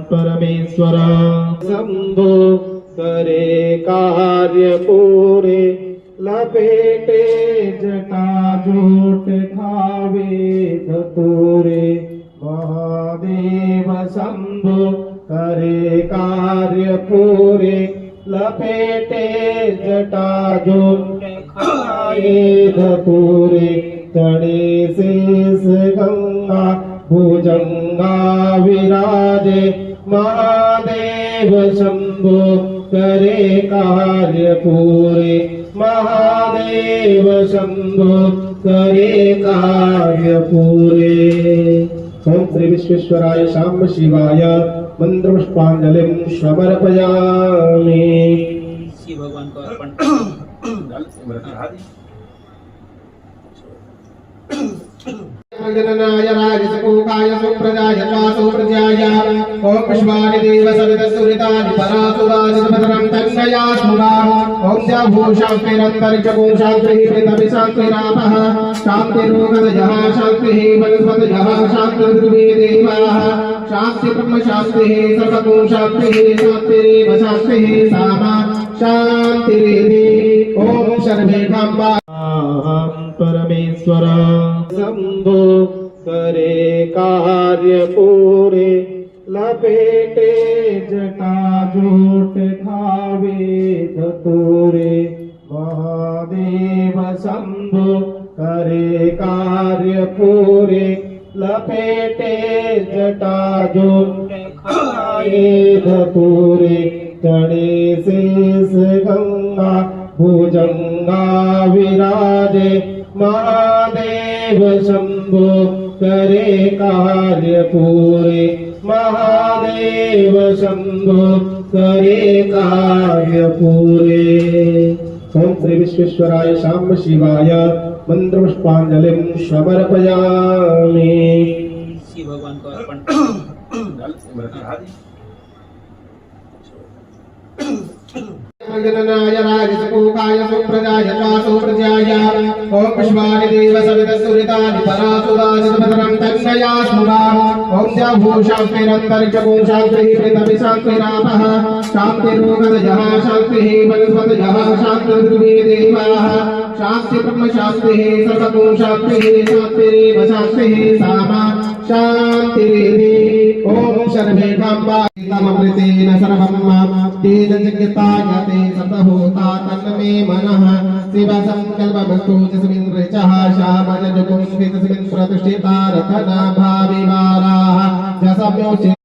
परमेश्वर शंभो करे कार्य पूरे, लपेटे जटा जोट खावे धतूरे। महादेव शंभो करे कार्य पूरे, लपेटे जटा जोट खावे धतूरे। तड़े शेष गंगा भुजंगा विराजे, महादेव शंभो करे कार्य पूरे। महादेव शंभो करे कार्य पूरे। ओम श्री विश्वेश्वराय शाम शिवाय मंत्र पुष्पांजलिं समर्पयामि। शिव भगवान को अर्पण जननाय राजसकोकाय सुप्रजाय स्वासो प्रजाय। ओम विश्वानि देव सवितसुरितानि परासुरानि सुभद्रं तन्नया स्मुरा। ओम जभूषास्तिरन्तरिक्षभूं शान्तिः पृथिवी शान्तिरापः शान्तिरोगदयः शान्तिः वनस्पतयः शान्तिर्पृथिवी देवाः शान्ति ब्रह्म शान्तिः सर्वगुण शान्तिः शान्तिरेव शान्तिः सामा शान्तिरेधि। ओम सर्वेकाम्बा परमेश्वर शंभो करे कार्य पूरे, लपेटे जटा जोट खावे धतूरे। महादेव शंभो करे कार्य पूरे, लपेटे जटा जोट खावे धतूरे। तड़े शेष गंगा भुजंगा विराजे, महादेव शंभो करे कार्य पूरे। महादेव शंभो करे कार्य पूरे। ओम श्री विश्वेश्वराय शाम शिवाय मंत्र पुष्पांजलिं समर्पयामि। शिव भगवान को अर्पण जननाय राजसकोकाय सुप्रजाय स्वासो प्रजाय। ओम विश्वानि देव सवितसुरितानि परासुरानि सुभद्रं तन्नया स्मुरा। ओम जभूषास्तिरन्तरिक्षभूं शान्तिः पृथिवी शान्तिरापः शान्तिरोगदयः शान्तिः वनस्पतयः शान्तिर्पृथिवी देवाः शान्ति ब्रह्म शान्तिः सर्वगुण शान्तिः शान्तिरेव शान्तिः सामा शान्तिरेधि। ओम सर्वेकाम्बा तमृतेन सर्वं तेन जगतायते सतहोता तन्मे मनः। शिव संकल्पमस्तु तस्मिन् ऋचः श्यामजगुं तस्मिन् प्रतिष्ठिता रतना भाविवाराः जसम्यो